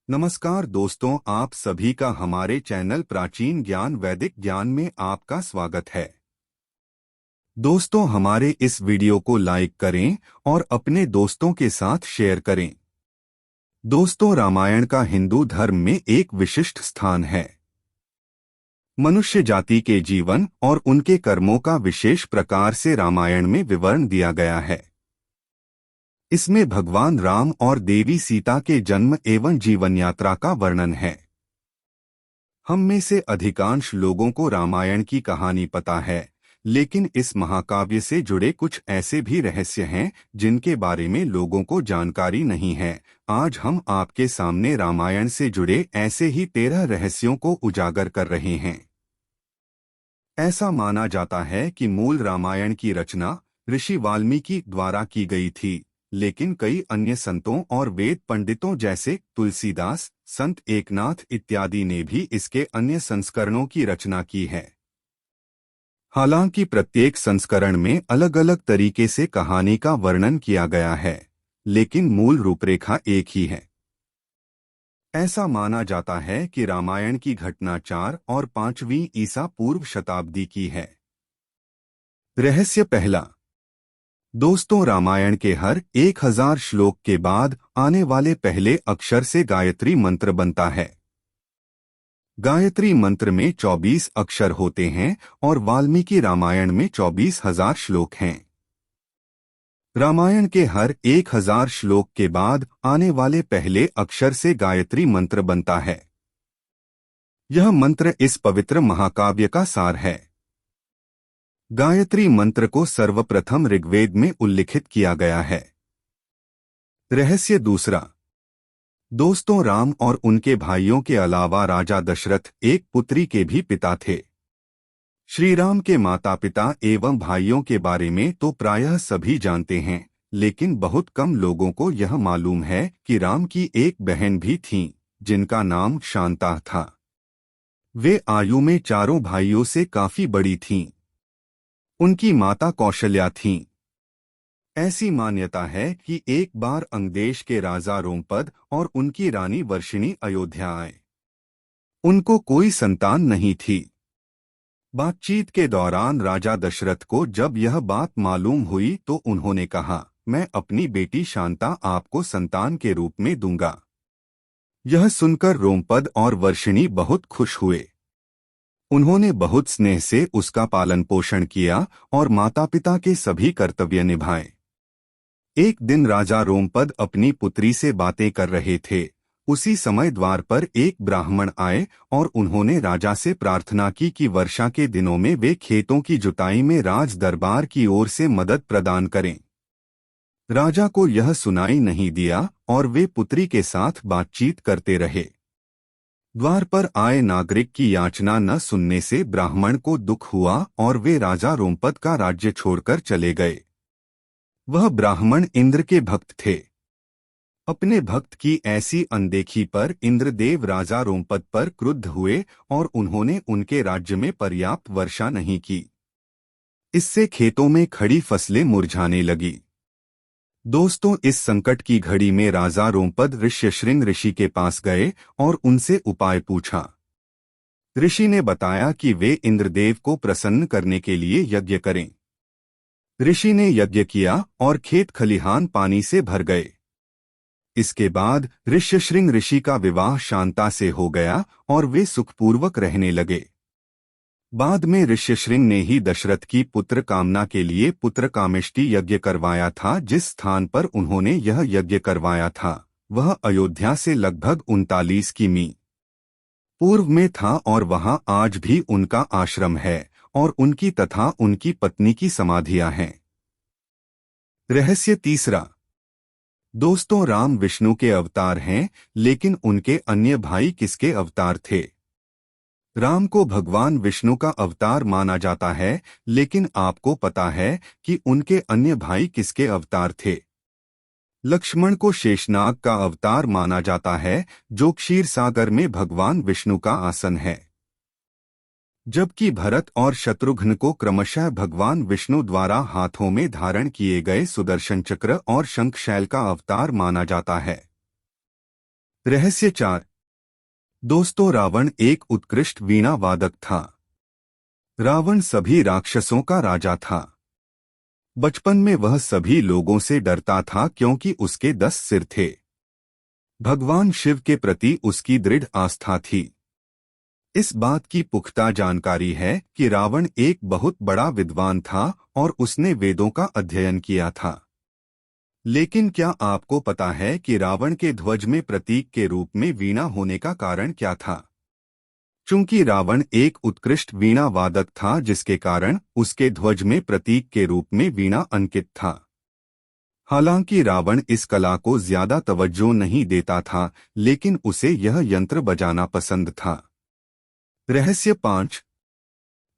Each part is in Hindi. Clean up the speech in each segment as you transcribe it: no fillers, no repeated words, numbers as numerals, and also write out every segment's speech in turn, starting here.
नमस्कार दोस्तों, आप सभी का हमारे चैनल प्राचीन ज्ञान वैदिक ज्ञान में आपका स्वागत है। दोस्तों, हमारे इस वीडियो को लाइक करें और अपने दोस्तों के साथ शेयर करें। दोस्तों, रामायण का हिंदू धर्म में एक विशिष्ट स्थान है। मनुष्य जाति के जीवन और उनके कर्मों का विशेष प्रकार से रामायण में विवरण दिया गया है। इसमें भगवान राम और देवी सीता के जन्म एवं जीवन यात्रा का वर्णन है। हम में से अधिकांश लोगों को रामायण की कहानी पता है, लेकिन इस महाकाव्य से जुड़े कुछ ऐसे भी रहस्य हैं जिनके बारे में लोगों को जानकारी नहीं है। आज हम आपके सामने रामायण से जुड़े ऐसे ही 13 रहस्यों को उजागर कर रहे हैं। ऐसा माना जाता है कि मूल रामायण की रचना ऋषि वाल्मीकि द्वारा की गई थी, लेकिन कई अन्य संतों और वेद पंडितों जैसे तुलसीदास, संत एकनाथ इत्यादि ने भी इसके अन्य संस्करणों की रचना की है। हालांकि प्रत्येक संस्करण में अलग अलग तरीके से कहानी का वर्णन किया गया है, लेकिन मूल रूपरेखा एक ही है। ऐसा माना जाता है कि रामायण की घटना 4 और 5वीं ईसा पूर्व शताब्दी की है। रहस्य पहला। दोस्तों, रामायण के हर 1000 श्लोक के बाद आने वाले पहले अक्षर से गायत्री मंत्र बनता है। गायत्री मंत्र में 24 अक्षर होते हैं और वाल्मीकि रामायण में 24,000 श्लोक हैं। रामायण के हर 1000 श्लोक के बाद आने वाले पहले अक्षर से गायत्री मंत्र बनता है। यह मंत्र इस पवित्र महाकाव्य का सार है। गायत्री मंत्र को सर्वप्रथम ऋग्वेद में उल्लिखित किया गया है। रहस्य दूसरा। दोस्तों, राम और उनके भाइयों के अलावा राजा दशरथ एक पुत्री के भी पिता थे। श्री राम के माता पिता एवं भाइयों के बारे में तो प्रायः सभी जानते हैं, लेकिन बहुत कम लोगों को यह मालूम है कि राम की एक बहन भी थी, जिनका नाम शांता था। वे आयु में चारों भाइयों से काफी बड़ी थीं। उनकी माता कौशल्या थीं। ऐसी मान्यता है कि एक बार अंगदेश के राजा रोमपद और उनकी रानी वर्षिणी अयोध्या आए। उनको कोई संतान नहीं थी। बातचीत के दौरान राजा दशरथ को जब यह बात मालूम हुई तो उन्होंने कहा, मैं अपनी बेटी शांता आपको संतान के रूप में दूंगा। यह सुनकर रोमपद और वर्षिणी बहुत खुश हुए। उन्होंने बहुत स्नेह से उसका पालन पोषण किया और माता पिता के सभी कर्तव्य निभाए। एक दिन राजा रोमपद अपनी पुत्री से बातें कर रहे थे। उसी समय द्वार पर एक ब्राह्मण आए और उन्होंने राजा से प्रार्थना की कि वर्षा के दिनों में वे खेतों की जुताई में राज दरबार की ओर से मदद प्रदान करें। राजा को यह सुनाई नहीं दिया और वे पुत्री के साथ बातचीत करते रहे। द्वार पर आए नागरिक की याचना न सुनने से ब्राह्मण को दुख हुआ और वे राजा रोमपद का राज्य छोड़कर चले गए। वह ब्राह्मण इंद्र के भक्त थे। अपने भक्त की ऐसी अनदेखी पर इंद्रदेव राजा रोमपद पर क्रुद्ध हुए और उन्होंने उनके राज्य में पर्याप्त वर्षा नहीं की। इससे खेतों में खड़ी फसलें मुरझाने लगी। दोस्तों, इस संकट की घड़ी में राजा रोमपद ऋष्यशृंग ऋषि के पास गए और उनसे उपाय पूछा। ऋषि ने बताया कि वे इंद्रदेव को प्रसन्न करने के लिए यज्ञ करें। ऋषि ने यज्ञ किया और खेत खलिहान पानी से भर गए। इसके बाद ऋष्यशृंग ऋषि का विवाह शांता से हो गया और वे सुखपूर्वक रहने लगे। बाद में ऋष्यशृंग ने ही दशरथ की पुत्र कामना के लिए पुत्र कामेष्टि यज्ञ करवाया था। जिस स्थान पर उन्होंने यह यज्ञ करवाया था वह अयोध्या से लगभग 39 किमी पूर्व में था और वहां आज भी उनका आश्रम है और उनकी तथा उनकी पत्नी की समाधियां हैं। रहस्य तीसरा। दोस्तों, राम विष्णु के अवतार हैं, लेकिन उनके अन्य भाई किसके अवतार थे? राम को भगवान विष्णु का अवतार माना जाता है, लेकिन आपको पता है कि उनके अन्य भाई किसके अवतार थे? लक्ष्मण को शेषनाग का अवतार माना जाता है, जो क्षीर सागर में भगवान विष्णु का आसन है। जबकि भरत और शत्रुघ्न को क्रमशः भगवान विष्णु द्वारा हाथों में धारण किए गए सुदर्शन चक्र और शंखशैल का अवतार माना जाता है। रहस्य 4। दोस्तों, रावण एक उत्कृष्ट वीणा वादक था। रावण सभी राक्षसों का राजा था। बचपन में वह सभी लोगों से डरता था क्योंकि उसके 10 सिर थे। भगवान शिव के प्रति उसकी दृढ़ आस्था थी। इस बात की पुख्ता जानकारी है कि रावण एक बहुत बड़ा विद्वान था और उसने वेदों का अध्ययन किया था। लेकिन क्या आपको पता है कि रावण के ध्वज में प्रतीक के रूप में वीणा होने का कारण क्या था? चूंकि रावण एक उत्कृष्ट वीणा वादक था, जिसके कारण उसके ध्वज में प्रतीक के रूप में वीणा अंकित था। हालांकि रावण इस कला को ज्यादा तवज्जो नहीं देता था, लेकिन उसे यह यंत्र बजाना पसंद था। रहस्य 5।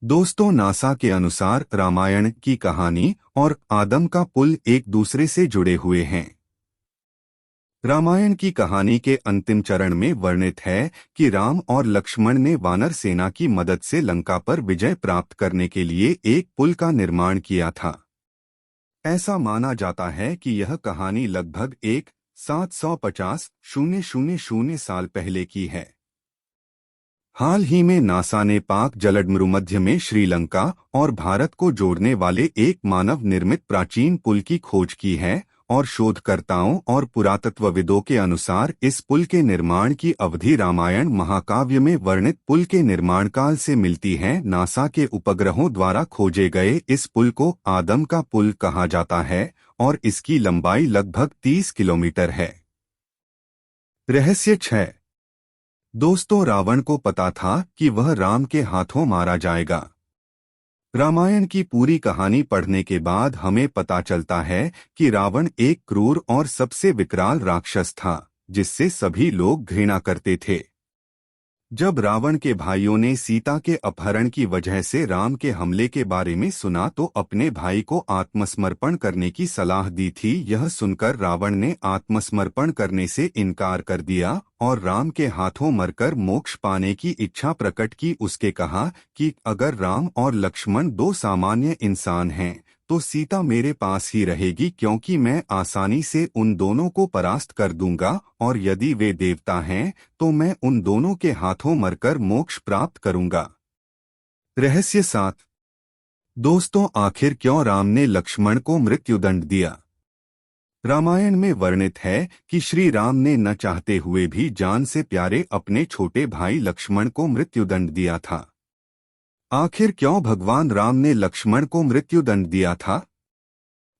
दोस्तों, नासा के अनुसार रामायण की कहानी और आदम का पुल एक दूसरे से जुड़े हुए हैं। रामायण की कहानी के अंतिम चरण में वर्णित है कि राम और लक्ष्मण ने वानर सेना की मदद से लंका पर विजय प्राप्त करने के लिए एक पुल का निर्माण किया था। ऐसा माना जाता है कि यह कहानी लगभग 1750 साल पहले की है। हाल ही में नासा ने पाक जलमरूमध्य में श्रीलंका और भारत को जोड़ने वाले एक मानव निर्मित प्राचीन पुल की खोज की है, और शोधकर्ताओं और पुरातत्वविदों के अनुसार इस पुल के निर्माण की अवधि रामायण महाकाव्य में वर्णित पुल के निर्माण काल से मिलती है। नासा के उपग्रहों द्वारा खोजे गए इस पुल को आदम का पुल कहा जाता है और इसकी लंबाई लगभग 30 किलोमीटर है। रहस्य 6। दोस्तों, रावण को पता था कि वह राम के हाथों मारा जाएगा। रामायण की पूरी कहानी पढ़ने के बाद हमें पता चलता है कि रावण एक क्रूर और सबसे विकराल राक्षस था, जिससे सभी लोग घृणा करते थे। जब रावण के भाइयों ने सीता के अपहरण की वजह से राम के हमले के बारे में सुना तो अपने भाई को आत्मसमर्पण करने की सलाह दी थी। यह सुनकर रावण ने आत्मसमर्पण करने से इनकार कर दिया और राम के हाथों मरकर मोक्ष पाने की इच्छा प्रकट की। उसके कहा कि अगर राम और लक्ष्मण 2 सामान्य इंसान हैं तो सीता मेरे पास ही रहेगी, क्योंकि मैं आसानी से उन दोनों को परास्त कर दूंगा, और यदि वे देवता हैं तो मैं उन दोनों के हाथों मरकर मोक्ष प्राप्त करूंगा। रहस्य 7। दोस्तों, आखिर क्यों राम ने लक्ष्मण को मृत्युदंड दिया? रामायण में वर्णित है कि श्री राम ने न चाहते हुए भी जान से प्यारे अपने छोटे भाई लक्ष्मण को मृत्युदंड दिया था। आखिर क्यों भगवान राम ने लक्ष्मण को मृत्युदंड दिया था?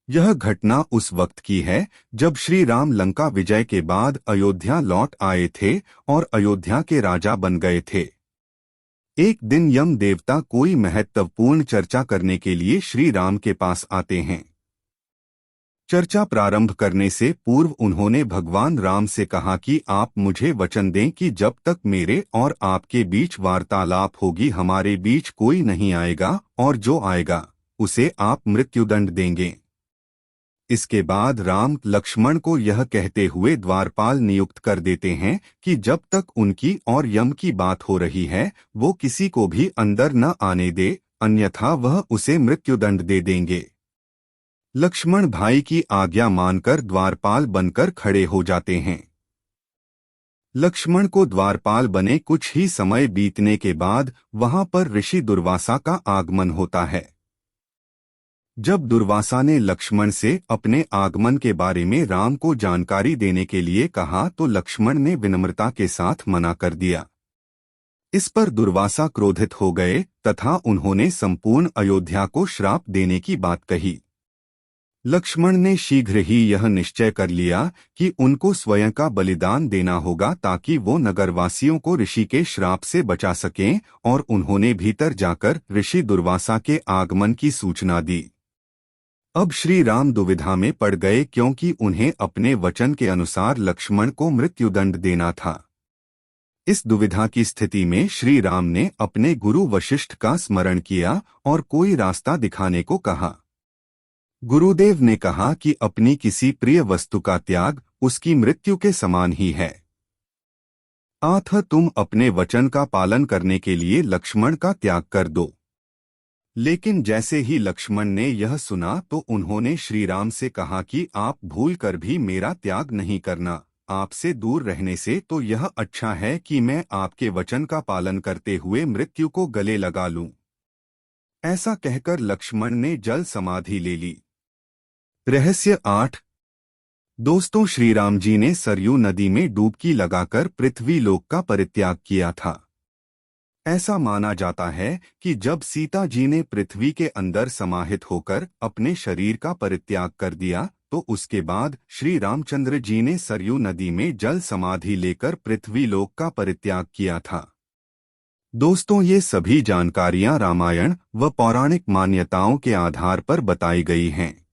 यह घटना उस वक्त की है जब श्री राम लंका विजय के बाद अयोध्या लौट आए थे और अयोध्या के राजा बन गए थे। एक दिन यम देवता कोई महत्वपूर्ण चर्चा करने के लिए श्री राम के पास आते हैं। चर्चा प्रारंभ करने से पूर्व उन्होंने भगवान राम से कहा कि आप मुझे वचन दें कि जब तक मेरे और आपके बीच वार्तालाप होगी हमारे बीच कोई नहीं आएगा, और जो आएगा उसे आप मृत्युदंड देंगे। इसके बाद राम लक्ष्मण को यह कहते हुए द्वारपाल नियुक्त कर देते हैं कि जब तक उनकी और यम की बात हो रही है वो किसी को भी अंदर न आने दे, अन्यथा वह उसे मृत्युदंड दे देंगे। लक्ष्मण भाई की आज्ञा मानकर द्वारपाल बनकर खड़े हो जाते हैं। लक्ष्मण को द्वारपाल बने कुछ ही समय बीतने के बाद वहां पर ऋषि दुर्वासा का आगमन होता है। जब दुर्वासा ने लक्ष्मण से अपने आगमन के बारे में राम को जानकारी देने के लिए कहा तो लक्ष्मण ने विनम्रता के साथ मना कर दिया। इस पर दुर्वासा क्रोधित हो गए तथा उन्होंने संपूर्ण अयोध्या को श्राप देने की बात कही। लक्ष्मण ने शीघ्र ही यह निश्चय कर लिया कि उनको स्वयं का बलिदान देना होगा ताकि वो नगरवासियों को ऋषि के श्राप से बचा सकें, और उन्होंने भीतर जाकर ऋषि दुर्वासा के आगमन की सूचना दी। अब श्री राम दुविधा में पड़ गए क्योंकि उन्हें अपने वचन के अनुसार लक्ष्मण को मृत्युदंड देना था। इस दुविधा की स्थिति में श्री राम ने अपने गुरु वशिष्ठ का स्मरण किया और कोई रास्ता दिखाने को कहा। गुरुदेव ने कहा कि अपनी किसी प्रिय वस्तु का त्याग उसकी मृत्यु के समान ही है। अतः तुम अपने वचन का पालन करने के लिए लक्ष्मण का त्याग कर दो। लेकिन जैसे ही लक्ष्मण ने यह सुना तो उन्होंने श्री राम से कहा कि आप भूल कर भी मेरा त्याग नहीं करना, आपसे दूर रहने से तो यह अच्छा है कि मैं आपके वचन का पालन करते हुए मृत्यु को गले लगा लूं। ऐसा कहकर लक्ष्मण ने जल समाधि ले ली। रहस्य 8। दोस्तों, श्री राम जी ने सरयू नदी में डुबकी लगाकर पृथ्वी लोक का परित्याग किया था। ऐसा माना जाता है कि जब सीता जी ने पृथ्वी के अंदर समाहित होकर अपने शरीर का परित्याग कर दिया, तो उसके बाद श्री रामचंद्र जी ने सरयू नदी में जल समाधि लेकर पृथ्वी लोक का परित्याग किया था। दोस्तों, ये सभी जानकारियां रामायण व पौराणिक मान्यताओं के आधार पर बताई गई हैं।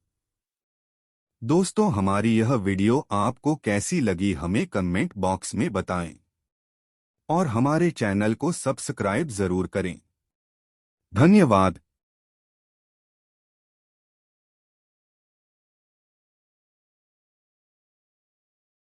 दोस्तों, हमारी यह वीडियो आपको कैसी लगी हमें कमेंट बॉक्स में बताएं और हमारे चैनल को सब्सक्राइब जरूर करें। धन्यवाद।